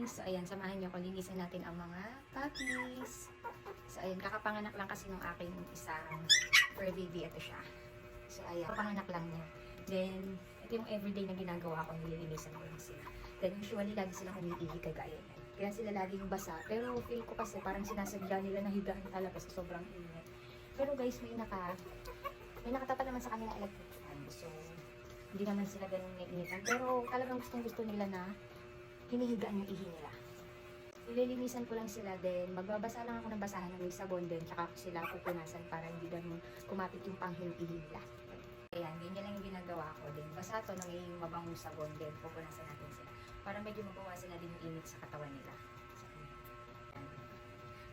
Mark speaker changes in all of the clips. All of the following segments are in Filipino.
Speaker 1: guys! So ayan, samahan niyo ako, linisan natin ang mga puppies. So ayan, kakapanganak lang kasi nung aking isang fur baby. Ito siya. So ayan, kapanganak lang niya. Then, ito yung everyday na ginagawa ko, nililinisan ko lang sila. Then usually, lagi silang umiihi kagaya yan. Kaya sila laging basa. Pero feel ko kasi parang sinasadya nila na higaan talaga sa sobrang init. Pero guys, may nakatapat naman sa kanila electric fan. So, hindi naman sila ganun nainitan. Pero talagang gustong-gusto nila na hinihigaan yung ihi nila. Nililinisan ko lang sila, then magbabasa lang ako ng basahan ng sabon, then tsaka ko sila pupunasan para hindi ganun kumapit yung panghing ihi nila. Ayan, ganyan lang yung ginagawa ko. Then basa to ng yung mabangong sabon, then pupunasan natin sila para medyo mabawasan na din yung init sa katawan nila. So, ayan.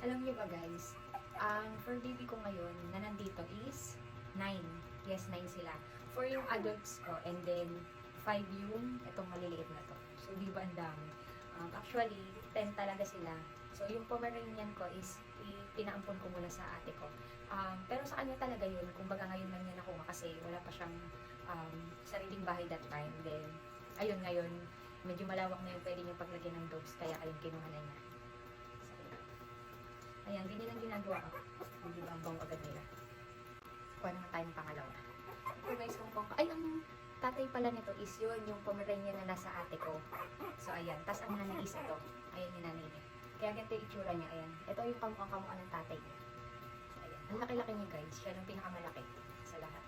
Speaker 1: Alam niyo ba guys, ang fur baby ko ngayon na nandito is 9. Yes, 9 sila. 4 yung adults ko, and then 5 yung itong maliliit na to. So, di ba ang dami? Actually, 10 talaga sila. So, yung Pomeranian ko is pinaampon ko muna sa ate ko. Pero sa kanya talaga yun. Kumbaga ngayon lang niya nakuha kasi wala pa siyang sariling bahay that time. Then, ayun ngayon, medyo malawak na yung pwede niya paglagyan ng dogs. Kaya ayun, kinuha na niya. So, ayan, ganyan lang ginagawa ko. Hindi ba ang bang agad nila? Kuha naman tayo ng pangalawa. So guys, ay, ang tatay pala nito is yun, yung Pomeranian na nasa ate ko. So, ayan. Tapos, ang nanay isa to. Ayan yung nanay niya. Kaya ganito yung itsura niya. Ayan. Ito yung kamukha ng tatay niya. So, ayan. Ang laki-laki niya, guys. Siya yung pinakamalaki sa lahat.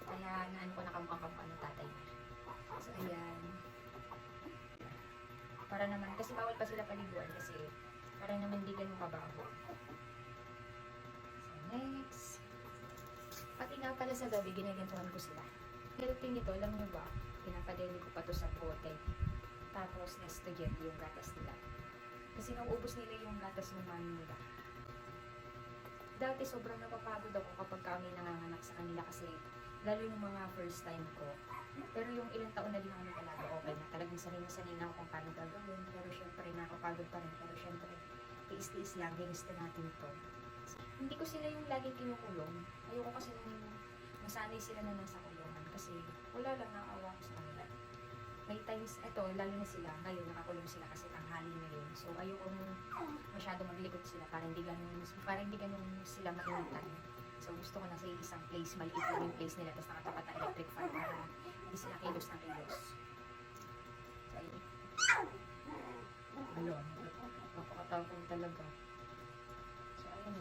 Speaker 1: Kaya, naano ko na kamukha ng tatay niya. So, ayan. Para naman, kasi bawal pa sila paliguan kasi para naman di ganun kabaho. So, next. Pati nga pala sa gabi, ginagantuhan ko sila. Helping ito, alam nyo ba, pinapadeli ko pa to sa bote. Tapos, nestogen yung gatas nila. Kasi nauubos nila yung gatas ng mami nila. Dati, sobrang napapagod ako kapag kami nanganganak sa kanila kasi lalo yung mga first time ko. Pero yung ilang taon na din ako talaga, okay na. Talagang sanay na ako kung paano gagawin. Pero syempre, nakapagod pa rin. Pero syempre, tiis-tiis lang, ginusto natin ito. Hindi ko sila yung laging kinukulong. Ayoko kasi nung masanay sila na nasa kulungan kasi wala lang naawa ko sa kanila. May times, eto, lalo na sila, ngayon nakakulong sila kasi tanghali na yun. So, ayoko masyado maglikot sila para hindi ganun sila mainitan. So, gusto ko na sa isang place, maliit lang yung place nila, tapos nakatapat na electric fan para hindi sila kilos ng kilos. So, ayun. Ayun. Napakatapong talaga. So, ayun.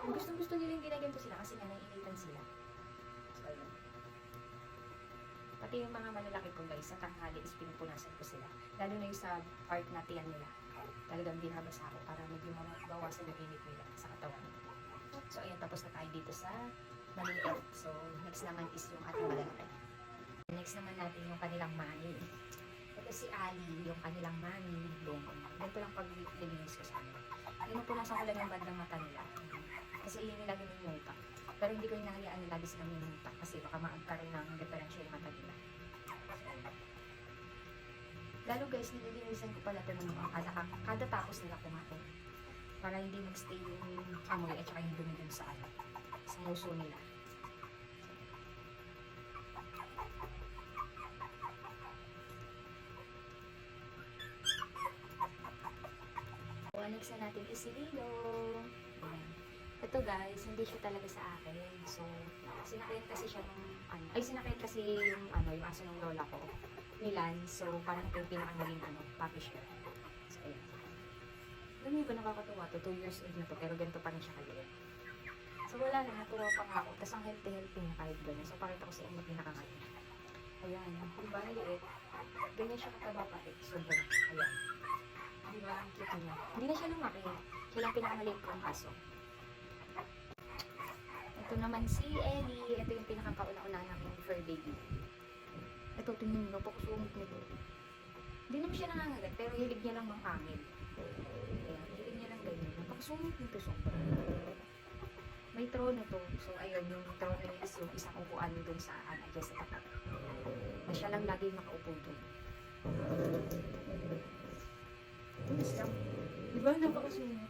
Speaker 1: Gusto nila yung ginaganto sila kasi nga naiinitan sila. So, ayun. Pati yung mga malalaki ko guys, sa tanghali is pinupunasan ko sila. Lalo na yung sa part na tiyan nila. Talagang binabasa ako para medyo mabawasan yung init nila sa katawan. So, ayun. Tapos na tayo dito sa maliit. So, next naman is yung ating malalaki. Next naman natin yung kanilang mami. Ito si Ali, yung kanilang mami. Ganito lang pag-linis ko sa kanila. Pinupunasan ko lang yung bandang mata nila. Kasi yun yung lagi minuta. Pero hindi ko hinahayaan na lagi silang minuta kasi baka maagkaroon ng differential yung mata nila. Lalo guys, nililinisan ko pala ito ng mga kada tapos nila kumain. Para hindi magstay yung amoy at saka yung dumi dun sa nguso nila. Next na natin is si Lilo. Ito guys, hindi siya talaga sa akin. So, sinakyan kasi siya ng sinakyan kasi yung aso ng lola ko. Milan. So, parang ito yung pinakamaling puppy share. So, ayan. Alam niyo ba nakakatuwa to? 2 years old na to, pero ganito pa rin siya kaliit. So, wala lang, natuwa pa nga ako. Tapos ang healthy niya kahit ganyan. So, pakita ko sa inyo pinakamaling. Ayan. Diba, liit? Ganyan siya kataba pa. Sobrang. Ayan. Diba, ang cute niya. Hindi na siya lumaki. Siya lang pinakamaliit ko ang aso. Ito naman si Ellie. Ito yung pinakakauna-una namin fur baby. Ito, tingin nyo, pakusungit nito. Hindi naman siya nangangagat, pero hilig niya lang manghangin. Ayan, hilig niya lang ganyan. Pakusungit nito sobrang. May trono to. So, ayun, yung trono niya is yung isang upuan dun sa dyan sa tapat. Na siya lang lagi makaupo dun. Tumis lang. Diba? Napakasungit.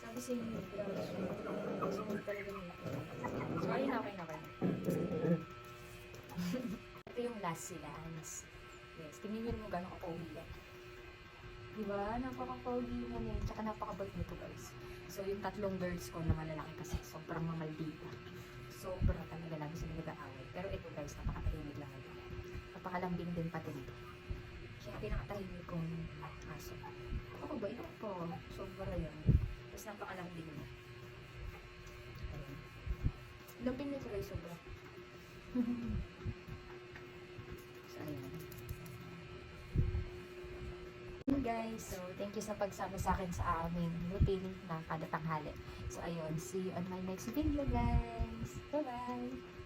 Speaker 1: Sabi sa inyo, sungit talaga nito. So, ayun, okay na kayo. Grasslands. Yes, tingnan nyo mo gano'ng kapogi yan. Diba? Napaka-pogi yan eh. Tsaka napaka-bait nito guys. So yung tatlong birds ko na malalaki kasi sobrang mamaldita. Sobra talaga lagi sila nag-aaway. Pero ito guys, napakatahimik lang ito. Napakalambing din pati nito. Siya ang pinakatahimik kong aso. Ako ba? Ito po. Sobra yan. Tapos napakalambing niya. Ayan. Lambing niya guys, sobra. So ayan. Guys, so thank you sa pagsama sa akin sa aming routine na kada tanghali. So ayun, see you on my next video guys. Bye bye!